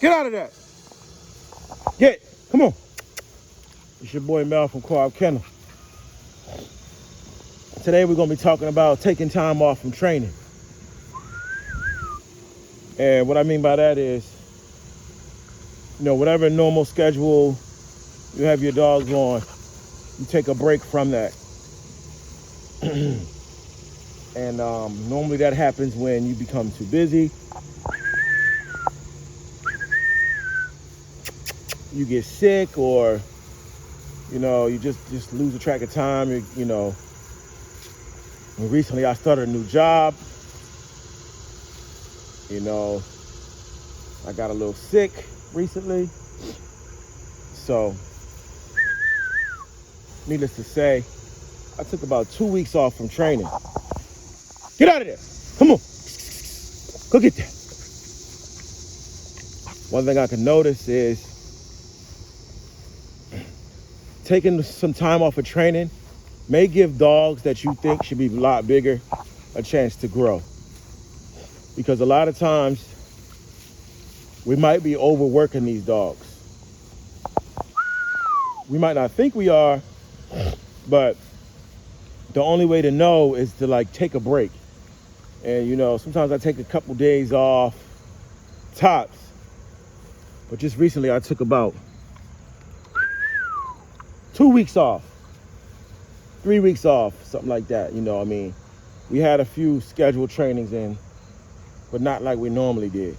Get out of that. Get. Come on. It's your boy Mel from Co-op Kennel. Today we're going to be talking about taking time off from training. And what I mean by that is, whatever normal schedule you have your dogs on, you take a break from that. And normally that happens when you become too busy. You get sick, or you just lose the track of time. Recently I started a new job. I got a little sick recently. So, needless to say, I took about 2 weeks off from training. Get out of there. Come on. Go get that. One thing I can notice is taking some time off of training may give dogs that you think should be a lot bigger a chance to grow. Because a lot of times we might be overworking these dogs. We might not think we are, but the only way to know is to take a break. And sometimes I take a couple days off, tops. But just recently I took about 2 weeks off, 3 weeks off, something like that. We had a few scheduled trainings in, but not like we normally did.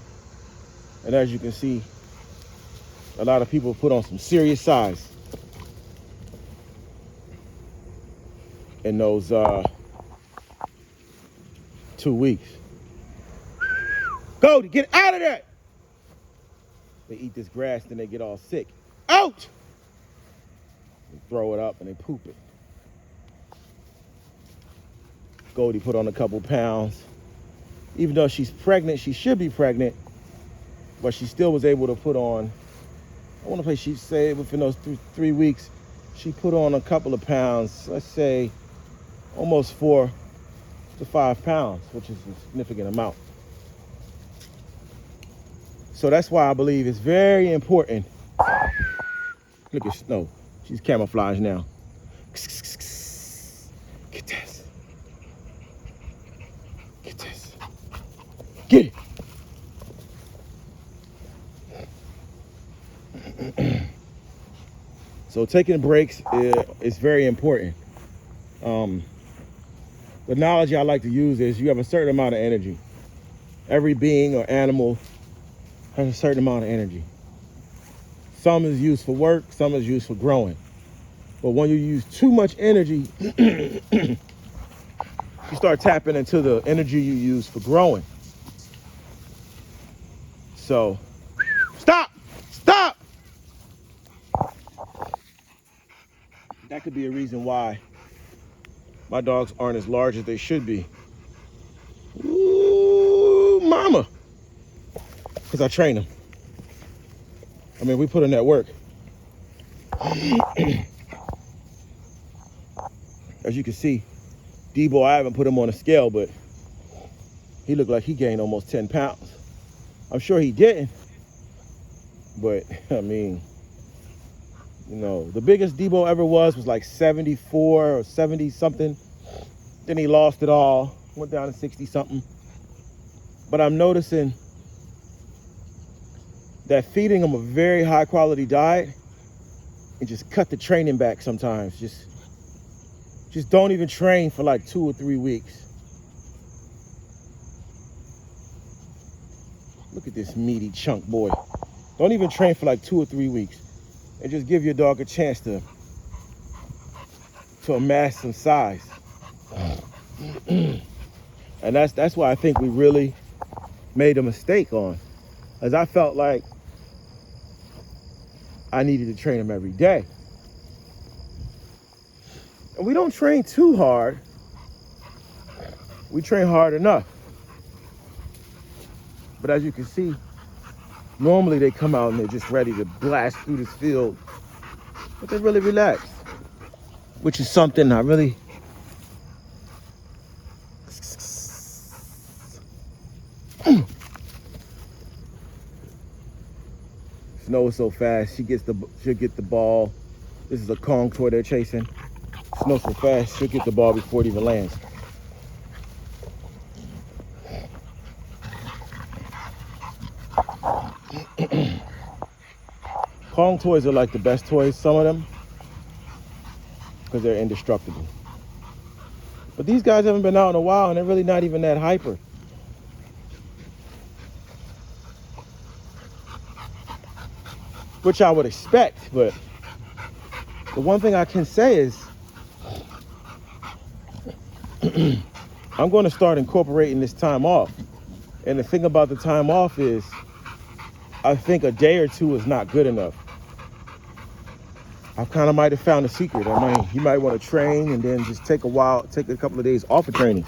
And as you can see, a lot of people put on some serious size in those 2 weeks. Go, get out of there. They eat this grass, then they get all sick. Out! They throw it up and they poop it. Goldie put on a couple pounds. Even though she's pregnant, she should be pregnant, but she still was able to put on, I want to say she said within those 3 weeks, she put on a couple of pounds, let's say almost 4 to 5 pounds, which is a significant amount. So that's why I believe it's very important. Look at Snow. She's camouflaged now. Get this. Get this. Get it. So taking breaks is very important. The analogy I like to use is you have a certain amount of energy. Every being or animal has a certain amount of energy. Some is used for work, some is used for growing. But when you use too much energy, you start tapping into the energy you use for growing. So, stop! That could be a reason why my dogs aren't as large as they should be. Ooh, mama. Because I train them. We put in that work. As you can see, D-Boy, I haven't put him on a scale, but he looked like he gained almost 10 pounds. I'm sure he didn't, but the biggest D-Boy ever was like 74 or 70 something. Then he lost it all, went down to 60 something. But I'm noticing that feeding them a very high quality diet and just cut the training back sometimes. Just don't even train for like 2 or 3 weeks. Look at this meaty chunk boy. Don't even train for like 2 or 3 weeks. And just give your dog a chance to amass some size. And that's why I think we really made a mistake on. As I felt like I needed to train him every day. And we don't train too hard. We train hard enough. But as you can see, normally they come out and they're just ready to blast through this field. But they're really relaxed, which is something I really Snow is so fast. She'll get the ball. This is a Kong toy they're chasing. Snow so fast, she'll get the ball before it even lands. Kong toys are like the best toys, some of them, because they're indestructible. But these guys haven't been out in a while, and they're really not even that hyper. Which I would expect, but the one thing I can say is I'm going to start incorporating this time off. And the thing about the time off is I think a day or two is not good enough. I kind of might have found a secret. You might want to train and then just take a couple of days off of training.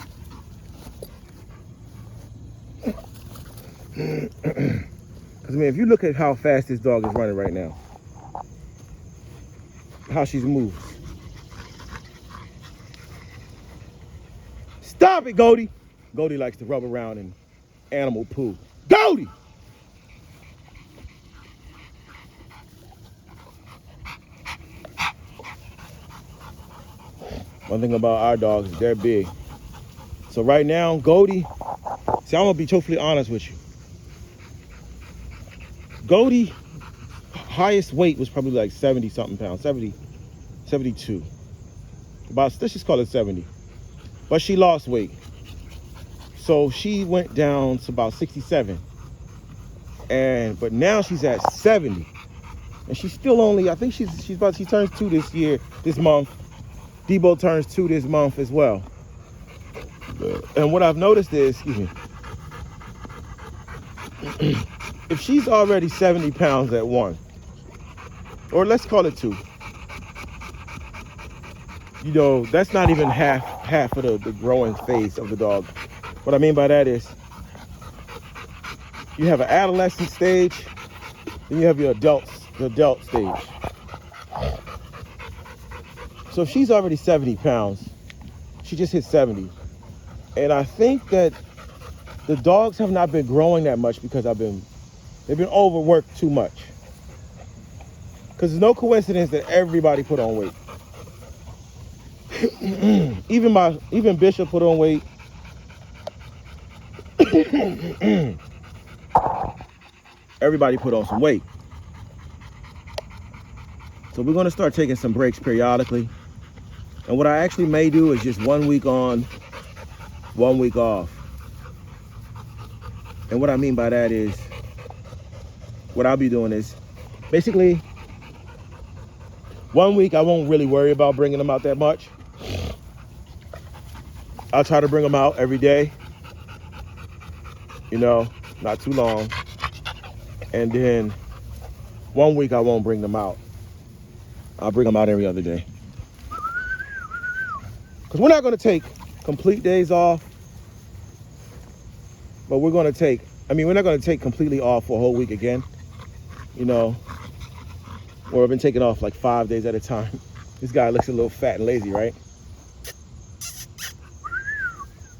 Because, if you look at how fast this dog is running right now, how she's moved. Stop it, Goldie. Goldie likes to rub around in animal poo. Goldie! One thing about our dogs is they're big. So right now, Goldie, see, I'm going to be totally honest with you. Goldie, highest weight was probably like 70 something pounds, 72. Let's just call it 70. But she lost weight. So she went down to about 67. But now she's at 70. And she's still only, I think she turns 2 this month. Debo turns 2 this month as well. And what I've noticed is, if she's already 70 pounds at 1, or let's call it 2, that's not even half of the growing phase of the dog. What I mean by that is you have an adolescent stage, then you have the adult stage. So if she's already 70 pounds, she just hit 70. And I think that the dogs have not been growing that much because they've been overworked too much. Because there's no coincidence that everybody put on weight. Even Bishop put on weight. Everybody put on some weight. So we're going to start taking some breaks periodically. And what I actually may do is just 1 week on, 1 week off. And what I mean by that is, what I'll be doing is, basically, 1 week I won't really worry about bringing them out that much. I'll try to bring them out every day. Not too long. And then 1 week I won't bring them out. I'll bring them out every other day. Because we're not going to take complete days off. But we're not going to take completely off for a whole week again. Where I've been taking off like 5 days at a time. This guy looks a little fat and lazy, right?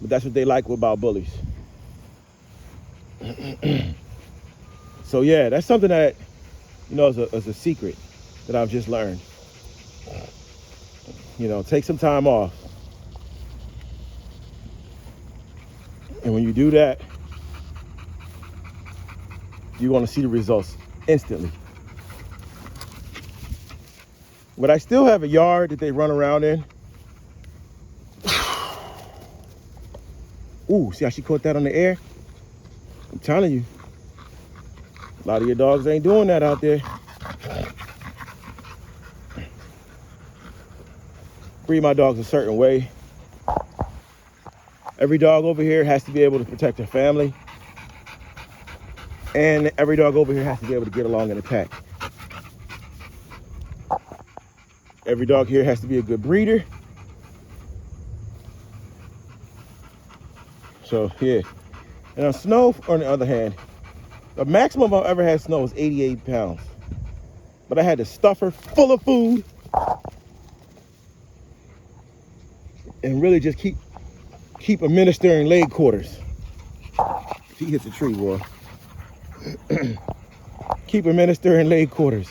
But that's what they like about bullies. So yeah, that's something that, is a secret that I've just learned. Take some time off. And when you do that, you're going to see the results instantly. But I still have a yard that they run around in. Ooh, see how she caught that on the air? I'm telling you, a lot of your dogs ain't doing that out there. Breed my dogs a certain way. Every dog over here has to be able to protect their family. And every dog over here has to be able to get along in a pack. Every dog here has to be a good breeder. So, yeah. And on Snow, on the other hand, the maximum I've ever had Snow was 88 pounds. But I had to stuff her full of food and really just keep administering leg quarters. She hits a tree, boy. keep administering leg quarters.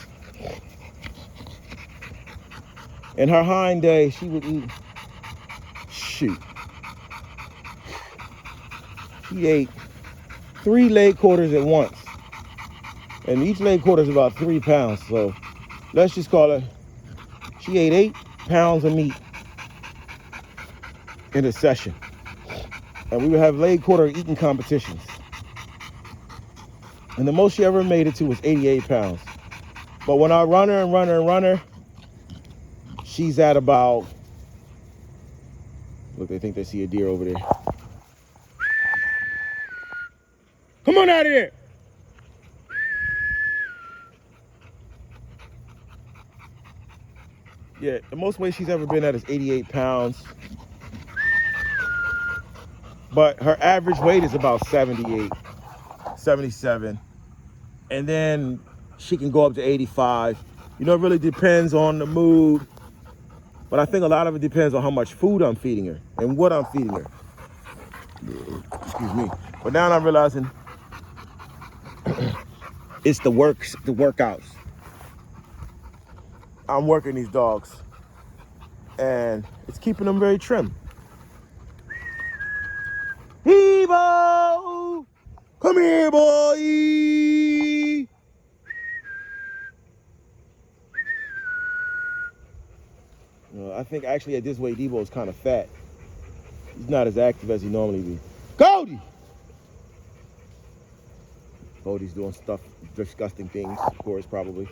In her hind day, she would eat, shoot. She ate 3 leg quarters at once. And each leg quarter is about 3 pounds. So let's just call it, she ate 8 pounds of meat in a session. And we would have leg quarter eating competitions. And the most she ever made it to was 88 pounds. But when I run her, she's at about, look, they think they see a deer over there. Come on out of there. Yeah, the most weight she's ever been at is 88 pounds. But her average weight is about 78, 77. And then she can go up to 85. You know, it really depends on the mood. But I think a lot of it depends on how much food I'm feeding her and what I'm feeding her. Excuse me. But now I'm realizing it's the workouts. I'm working these dogs and it's keeping them very trim. Hebo! Come here, boy! I think actually at this weight, Debo is kind of fat. He's not as active as he normally be. Cody! Cody's doing stuff, disgusting things, of course, probably.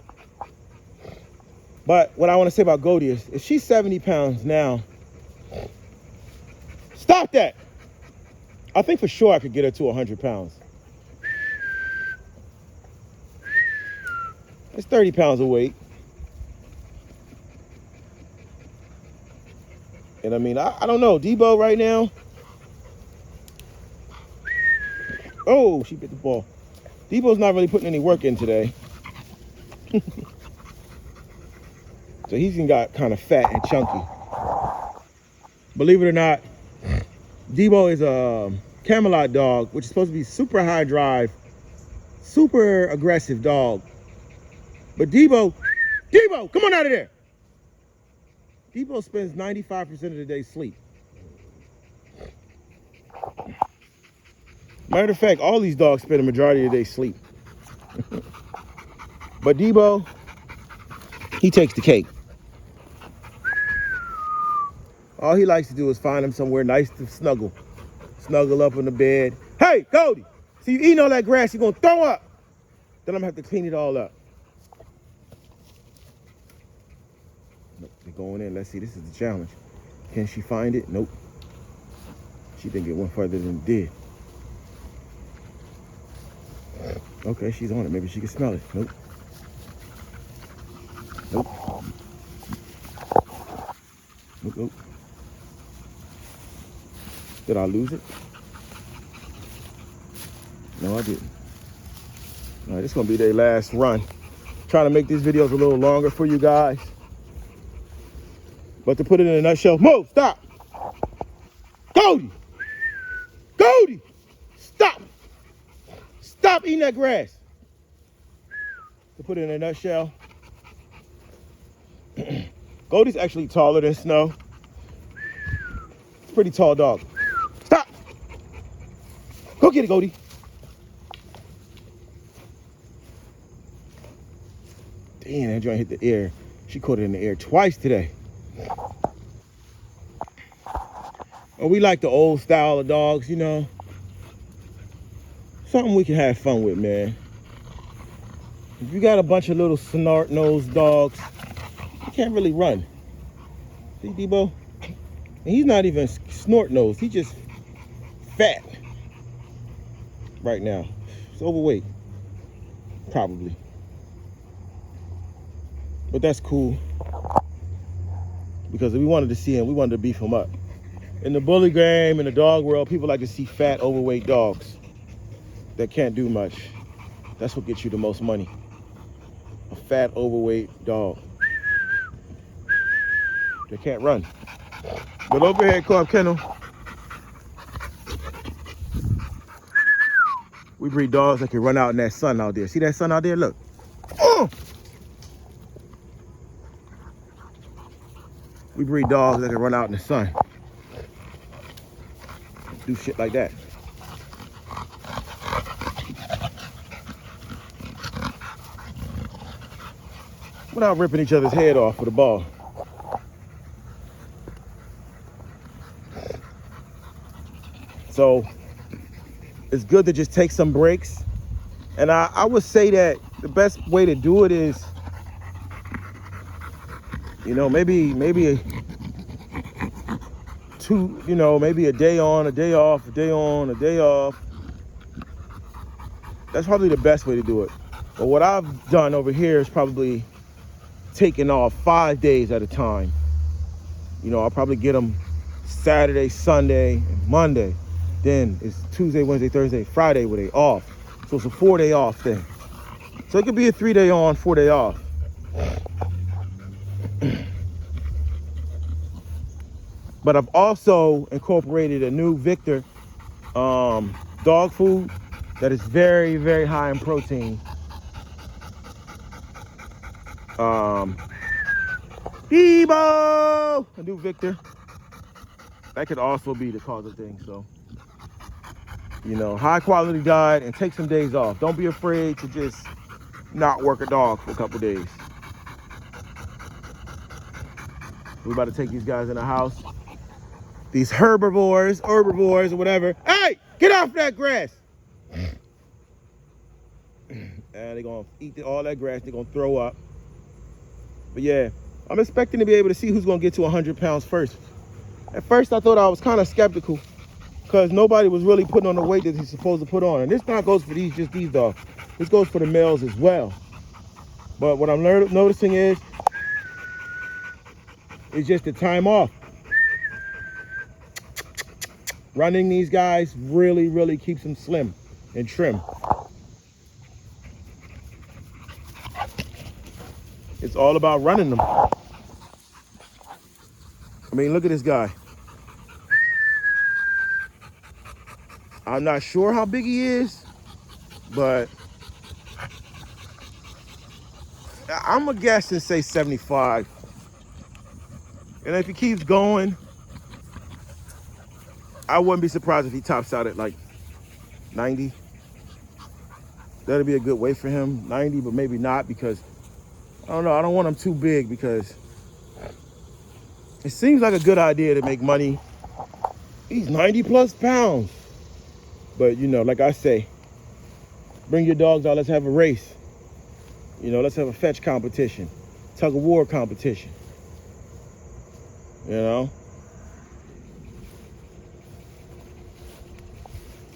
But what I want to say about Goldie is, if she's 70 pounds now, stop that! I think for sure I could get her to 100 pounds. It's 30 pounds of weight. And I mean, I don't know, Debo right now. Oh, she bit the ball. Debo's not really putting any work in today. So he's got kind of fat and chunky. Believe it or not, Debo is a Camelot dog, which is supposed to be super high drive, super aggressive dog. But Debo, come on out of there. Debo spends 95% of the day sleep. Matter of fact, all these dogs spend the majority of the day sleep. But Debo, he takes the cake. All he likes to do is find him somewhere nice to snuggle. Snuggle up in the bed. Hey, Cody, see you eating all that grass, you're gonna throw up. Then I'm gonna have to clean it all up. Nope, they're going in. Let's see, this is the challenge. Can she find it? Nope. She didn't get one further than it did. Okay, she's on it. Maybe she can smell it. Nope. Nope. Nope, nope. Did I lose it? No, I didn't. All right, this is gonna be their last run. Trying to make these videos a little longer for you guys. But to put it in a nutshell, move, stop. Cody! Cody! Stop! Stop eating that grass. To put it in a nutshell, Cody's actually taller than Snow. It's a pretty tall dog. Stop! Go get it, Cody. Damn, that joint hit the air. She caught it in the air twice today. Oh, we like the old style of dogs, you know. Something we can have fun with, man. If you got a bunch of little snort-nosed dogs, you can't really run. See, Debo? And he's not even snort-nosed. He's just fat right now. He's overweight, probably. But that's cool. Because if we wanted to see him, we wanted to beef him up. In the bully game, in the dog world, people like to see fat, overweight dogs that can't do much. That's what gets you the most money. A fat, overweight dog that can't run. But over here at Club Kennel, we breed dogs that can run out in that sun out there. See that sun out there? Look. on. We breed dogs that can run out in the sun. Do shit like that. Without ripping each other's head off with a ball. So it's good to just take some breaks. And I would say that the best way to do it is, you know, maybe maybe a day on, a day off, a day on, a day off. That's probably the best way to do it. But what I've done over here is probably taking off 5 days at a time. You know, I'll probably get them Saturday, Sunday, and Monday. Then it's Tuesday, Wednesday, Thursday, Friday where they off. So it's a 4-day off thing. So it could be a 3-day on, 4-day off. But I've also incorporated a new Victor dog food that is very, very high in protein. Debo! A new Victor. That could also be the cause of things. So, you know, high quality diet and take some days off. Don't be afraid to just not work a dog for a couple days. We're about to take these guys in the house. These herbivores or whatever. Hey, get off that grass. And they're gonna eat all that grass. They're gonna throw up. But yeah, I'm expecting to be able to see who's gonna get to 100 pounds first. At first, I thought I was kind of skeptical because nobody was really putting on the weight that he's supposed to put on. And this not goes for just these dogs. This goes for the males as well. But what I'm noticing is just the time off. Running these guys really, really keeps them slim and trim. It's all about running them. I mean, look at this guy. I'm not sure how big he is, but I'm gonna guess and say 75. And if he keeps going, I wouldn't be surprised if he tops out at like 90. That'd be a good weight for him, 90, but maybe not because, I don't know, I don't want him too big because it seems like a good idea to make money. He's 90 plus pounds. But, you know, like I say, bring your dogs out, let's have a race. You know, let's have a fetch competition, tug of war competition. You know?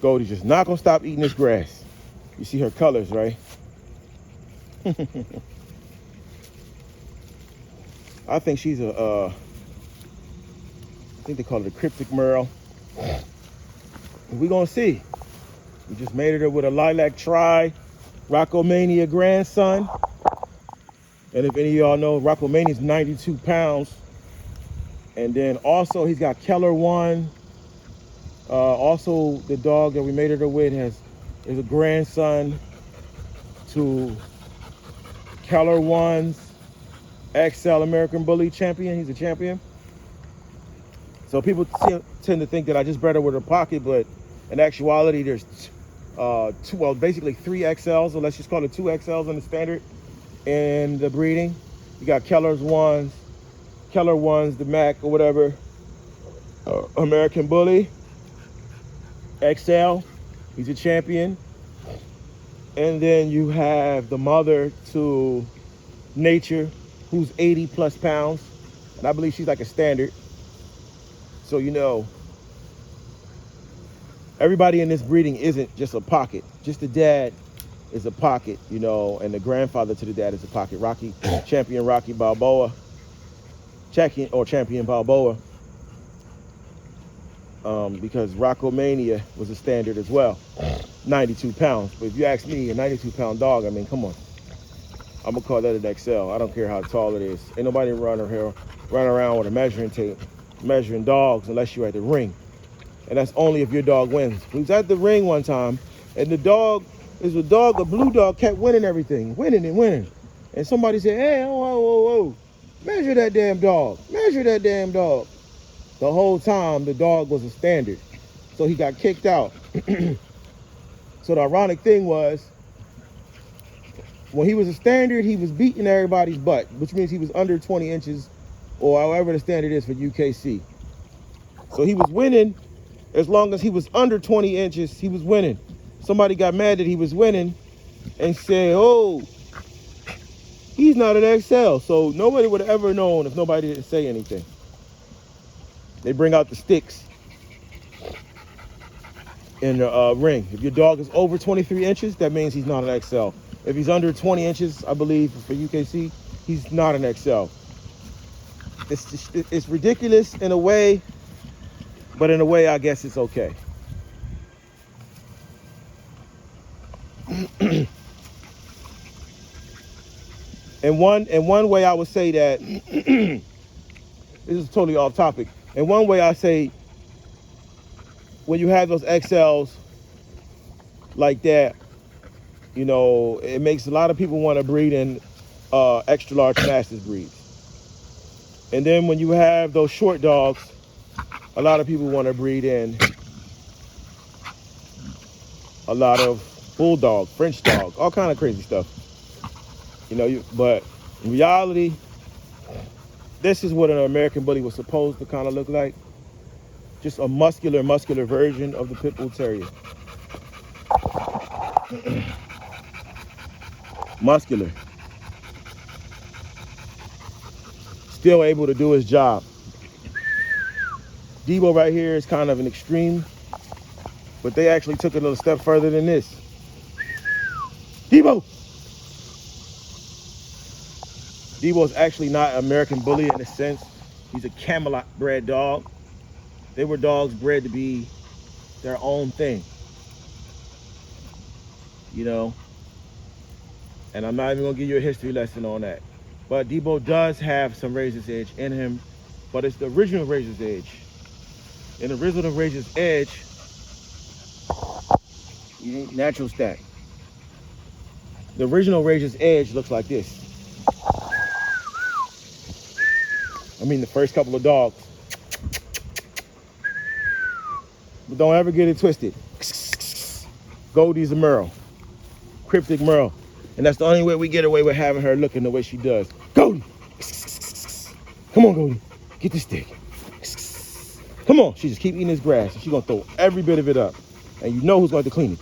Goldie's just not gonna stop eating this grass. You see her colors, right? I think she's I think they call it a cryptic merle. We're gonna see. We just mated her with a lilac tri, Rockomania grandson. And if any of y'all know, Rockomania's 92 pounds. And then also he's got Keller One. Also the dog that we mated her with is a grandson to Keller One's XL American Bully champion. He's a champion. So people tend to think that I just bred her with her pocket, but in actuality, there's basically 3 XLs, so let's just call it 2 XLs in the standard in the breeding. You got Keller One's, the Mac or whatever, American Bully, XL, he's a champion. And then you have the mother to Nature, who's 80 plus pounds. And I believe she's like a standard. So, you know, everybody in this breeding isn't just a pocket. Just the dad is a pocket, you know, and the grandfather to the dad is a pocket. Champion Balboa. Because Rockomania was a standard as well, 92 pounds. But if you ask me, a 92-pound dog, I mean, come on. I'm gonna call that an XL. I don't care how tall it is. Ain't nobody run around with a measuring tape, measuring dogs unless you're at the ring. And that's only if your dog wins. We was at the ring one time, and the dog, a blue dog, kept winning everything, winning and winning. And somebody said, hey, whoa, measure that damn dog. Measure that damn dog. The whole time, the dog was a standard. So he got kicked out. So the ironic thing was, when he was a standard, he was beating everybody's butt, which means he was under 20 inches, or however the standard is for UKC. So he was winning. As long as he was under 20 inches, he was winning. Somebody got mad that he was winning and said, oh, he's not an XL. So nobody would have ever known if nobody didn't say anything. They bring out the sticks in the ring. If your dog is over 23 inches, that means he's not an XL. If he's under 20 inches, I believe, for UKC, he's not an XL. It's ridiculous in a way, but in a way, I guess it's okay. In one way, I would say that this is totally off topic. In one way, I say when you have those XLs like that, you know, it makes a lot of people want to breed in extra large masters breeds. And then when you have those short dogs, a lot of people want to breed in a lot of bulldog, French dog, all kind of crazy stuff. You know, but in reality, this is what an American Bully was supposed to kind of look like. Just a muscular version of the Pit Bull Terrier. Muscular. Still able to do his job. Debo right here is kind of an extreme, but they actually took it a little step further than this. Debo! Debo's actually not an American Bully in a sense. He's a Camelot bred dog. They were dogs bred to be their own thing. You know? And I'm not even gonna give you a history lesson on that. But Debo does have some Razor's Edge in him, but it's the original Razor's Edge. And the original Razor's Edge, natural stack. The original Razor's Edge looks like this. I mean, the first couple of dogs. But don't ever get it twisted. Goldie's a Merle. Cryptic Merle. And that's the only way we get away with having her looking the way she does. Goldie! Come on, Goldie. Get this stick. Come on. She just keep eating this grass. And she's going to throw every bit of it up. And you know who's going to clean it.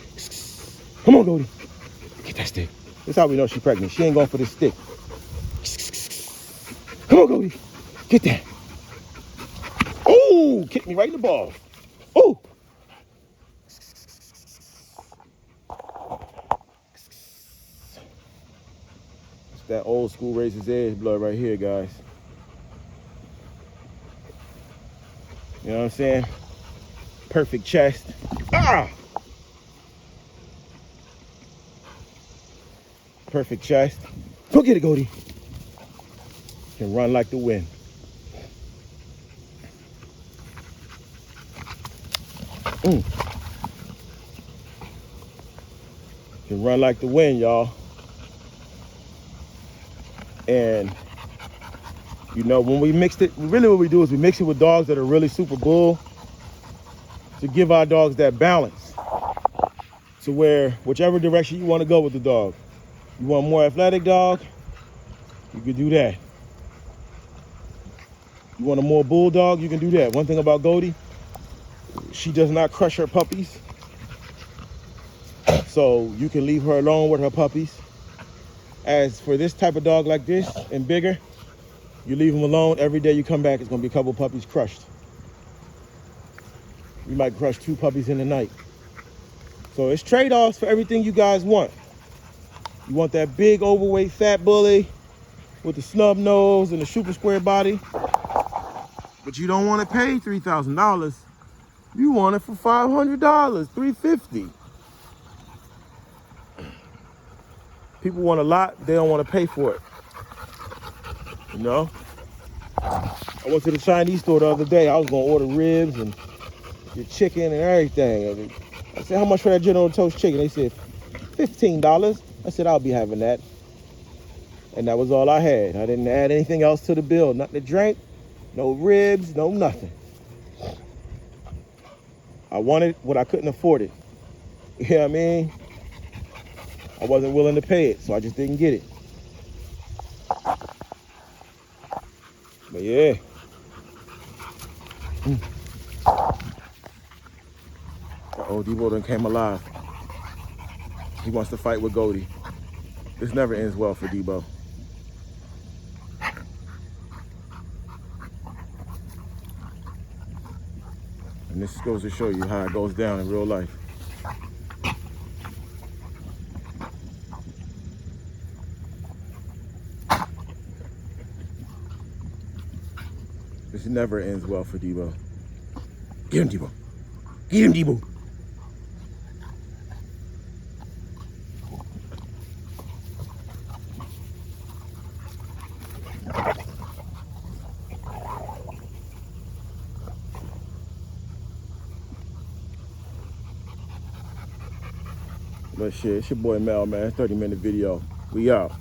Come on, Goldie. Get that stick. That's how we know she's pregnant. She ain't going for this stick. Come on, Goldie. Get that. Oh, kicked me right in the ball. Oh. It's that old school Razor's Edge blood right here, guys. You know what I'm saying? Perfect chest. Ah! Perfect chest. Go get it, Goldie. Can run like the wind. Can run like the wind, y'all. And you know, when we mixed it, really what we do is we mix it with dogs that are really super bull to give our dogs that balance to where whichever direction you want to go with the dog. You want a more athletic dog, you can do that. You want a more bulldog, you can do that. One thing about Goldie, she does not crush her puppies. So you can leave her alone with her puppies. As for this type of dog like this and bigger, you leave them alone. Every day you come back, it's gonna be a couple puppies crushed. You might crush 2 puppies in the night. So it's trade-offs for everything you guys want. You want that big, overweight, fat bully with the snub nose and the super square body, but you don't want to pay $3,000. You want it for $500, $350. People want a lot, they don't want to pay for it. You know? I went to the Chinese store the other day. I was gonna order ribs and your chicken and everything. I said, how much for that General Toast chicken? They said, $15. I said, I'll be having that. And that was all I had. I didn't add anything else to the bill. Nothing to drink, no ribs, no nothing. I wanted what I couldn't afford it. You know what I mean? I wasn't willing to pay it, so I just didn't get it. But yeah. Uh-oh, Debo done came alive. He wants to fight with Goldie. This never ends well for Debo. And this goes to show you how it goes down in real life. This never ends well for Debo. Get him, Debo. Get him, Debo. But shit, it's your boy Mel, man. 30-minute video. We out.